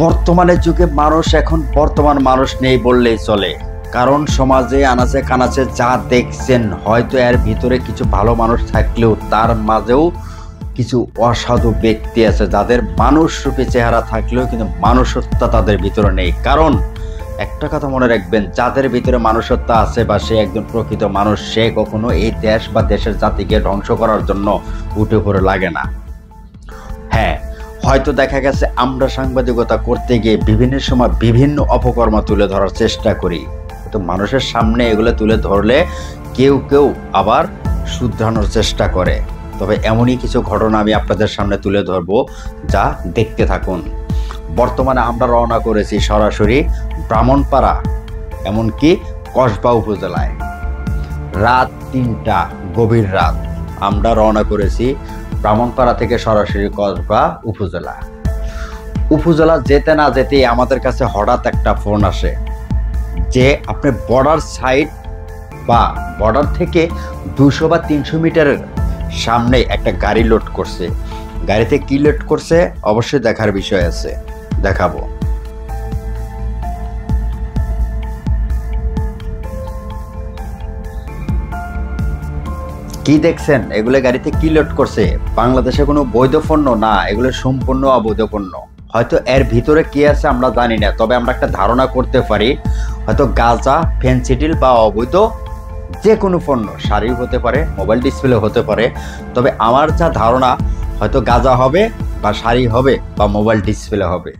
বর্তমানের যুগে মানুষ এখন বর্তমান মানুষ নেই বললেই চলে। কারণ সমাজে আনাচে কানাচে যা দেখছেন, হয়তো এর ভিতরে কিছু ভালো মানুষ থাকলেও তার মাঝেও কিছু অসাধু ব্যক্তি আছে যাদের মানুষরূপী চেহারা থাকলেও কিন্তু মানুষত্ব তাদের ভিতরে নেই। কারণ একটা কথা মনে রাখবেন, যাদের ভিতরে মানুষত্ব আছে বা সে একজন প্রকৃত মানুষ, সে কখনো এই দেশ বা দেশের জাতিকে ধ্বংস করার জন্য উঠে পড়ে লাগে না। হ্যাঁ, হয়তো দেখা গেছে আমরা সাংবাদিকতা করতে গিয়ে বিভিন্ন সময় বিভিন্ন অপকর্ম তুলে ধরার চেষ্টা করি, তো মানুষের সামনে এগুলো তুলে ধরলে কেউ কেউ আবার শুধরানোর চেষ্টা করে। তবে এমনই কিছু ঘটনা আমি আপনাদের সামনে তুলে ধরবো, যা দেখতে থাকুন। বর্তমানে আমরা রওনা করেছি সরাসরি ব্রাহ্মণপাড়া, এমনকি কসবা উপজেলায়। রাত ৩টা, গভীর রাত, আমরা রওনা করেছি ব্রাহ্মণপাড়া থেকে সরাসরি কসবা উপজেলা যেতে না যেতেই আমাদের কাছে হঠাৎ একটা ফোন আসে যে আপনি বর্ডার সাইড বা বর্ডার থেকে 200 বা 300 মিটারের সামনে একটা গাড়ি লোড করছে। গাড়িতে কি লোড করছে অবশ্যই দেখার বিষয় আছে, দেখাবো। কি দেখছেন, এগুলো গাড়িতে কি লোড করছে? বাংলাদেশে কোনো বৈধ পণ্য না, এগুলো সম্পূর্ণ অবৈধ পণ্য। হয়তো এর ভিতরে কি আছে আমরা জানি না, তবে আমরা একটা ধারণা করতে পারি হয়তো গাঁজা, ফেনসিডিল বা অবৈধ যে কোনো পণ্য, শাড়ি হতে পারে, মোবাইল ডিসপ্লে হতে পারে। তবে আমার যা ধারণা হয়তো গাঁজা হবে বা শাড়ি হবে বা মোবাইল ডিসপ্লে হবে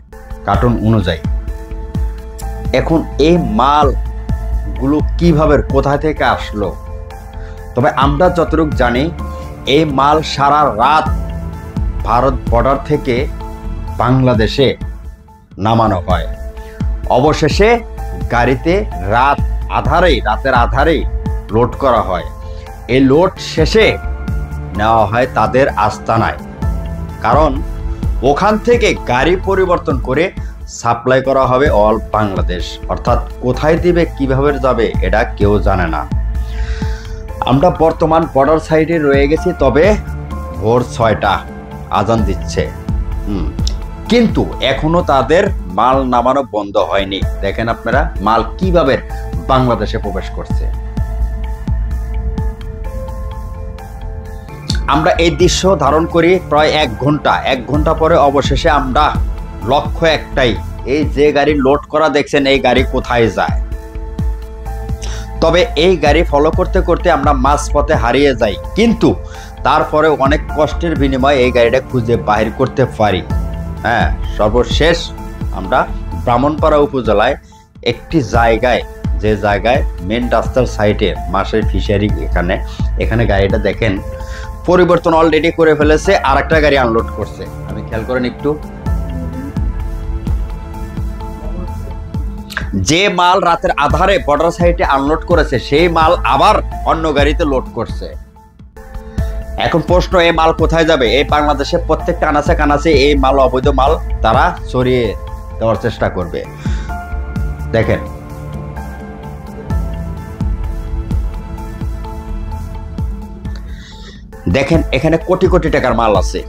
কার্টুন অনুযায়ী। এখন এই মালগুলো কিভাবে কোথা থেকে আসলো? তবে আমরা যতটুকু জানি এই মাল সারা রাত ভারত বর্ডার থেকে বাংলাদেশে নামানো হয়। অবশেষে গাড়িতে রাতের আধারেই লোড করা হয়। এই লোড শেষে নেওয়া হয় তাদের আস্তানায়, কারণ ওখান থেকে গাড়ি পরিবর্তন করে সাপ্লাই করা হবে অল বাংলাদেশ। অর্থাৎ কোথায় দিবে, কিভাবে যাবে, এটা কেউ জানে না। আমরা বর্তমান বর্ডার সাইডে রয়ে গেছি, তবে ভোর 6টা আজান দিচ্ছে, কিন্তু এখনো তাদের মাল নামানো বন্ধ হয়নি। দেখেন আপনারা মাল কিভাবে বাংলাদেশে প্রবেশ করছে। আমরা এই দৃশ্য ধারণ করি প্রায় 1 ঘন্টা পরে অবশেষে আমরা লক্ষ্য একটাই, এই যে গাড়ি লোড করা দেখছেন এই গাড়ি কোথায় যায়। তবে এই গাড়ি ফলো করতে করতে আমরা মাঝপথে হারিয়ে যাই, কিন্তু তারপরে অনেক কষ্টের বিনিময়ে এই গাড়িটা খুঁজে বাহির করতে পারি। হ্যাঁ, সর্বশেষ আমরা ব্রাহ্মণপাড়া উপজেলায় একটি জায়গায়, যে জায়গায় মেন রাস্তার সাইডে মাছের ফিশারি, এখানে গাড়িটা দেখেন পরিবর্তন অলরেডি করে ফেলেছে, আর একটা গাড়ি আনলোড করছে। আমি খেয়াল করেন একটু, যে মাল রাতের আধারে বর্ডার সাইডে আনলোড করেছে সেই মাল আবার অন্য গাড়িতে লোড করছে। এখন প্রশ্ন, এই মাল কোথায় যাবে? এই বাংলাদেশে প্রত্যেকটা আনাচে কানাচে এই মাল, অবৈধ মাল তারা ছড়িয়ে দেওয়ার চেষ্টা করবে। দেখেন এখানে কোটি কোটি টাকার মাল আছে।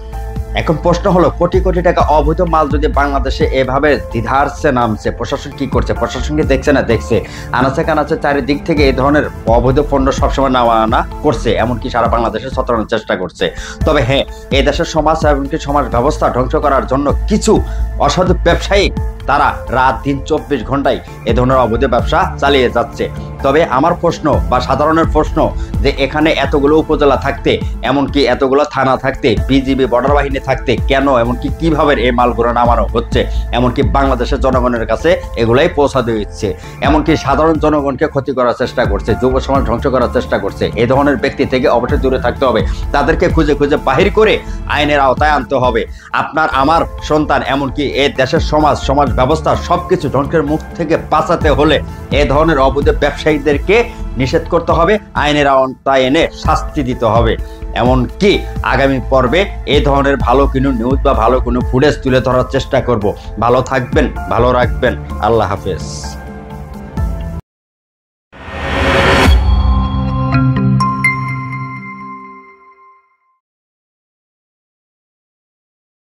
এখন প্রশ্ন হলো, কোটি কোটি টাকা অবৈধ মাল যদি বাংলাদেশে এভাবে দ্বিধার্সে নামছে, প্রশাসন কি করছে? প্রশাসন কি দেখছে না? দেখছে। আনাচে কানাচে চারিদিক থেকে এই ধরনের অবৈধ পণ্য সবসময় নামা আনা করছে, এমনকি সারা বাংলাদেশে ছড়ানোর চেষ্টা করছে। তবে হ্যাঁ, এই দেশের সমাজ এমনকি সমাজ ব্যবস্থা ধ্বংস করার জন্য কিছু অসাধু ব্যবসায়ী তারা রাত দিন 24 ঘন্টায় এ ধরনের অবৈধ ব্যবসা চালিয়ে যাচ্ছে। তবে আমার প্রশ্ন বা সাধারণের প্রশ্ন, যে এখানে এতগুলো উপজেলা থাকতে, এমনকি এতগুলো থানা থাকতে, বিজিবি বর্ডার বাহিনী থাকতে কেন, এমনকি কিভাবে এই মালগুলো নামানো হচ্ছে? এমনকি বাংলাদেশের জনগণের কাছে এগুলাই পৌঁছা দিচ্ছে, এমনকি সাধারণ জনগণকে ক্ষতি করার চেষ্টা করছে, যুব সমাজ ধ্বংস করার চেষ্টা করছে। এই ধরনের ব্যক্তি থেকে অবশ্যই দূরে থাকতে হবে, তাদেরকে খুঁজে খুঁজে বাহির করে আইনের আওতায় আনতে হবে। আপনার আমার সন্তান, এমনকি এই দেশের সমাজ ব্যবস্থা সবকিছু ধ্বংসের মুখ থেকে বাঁচাতে হলে এ ধরনের অবৈধ ব্যবসায়ীদেরকে নিষেধ করতে হবে, আইনের আওতায় এনে শাস্তি দিতে হবে। এমনকি আগামী পর্বে এই ধরনের ভালো কোনো নিউজ বা ভালো কোনো ফুটেজ তুলে ধরার চেষ্টা করব। ভালো থাকবেন, ভালো রাখবেন। আল্লাহ হাফেজ।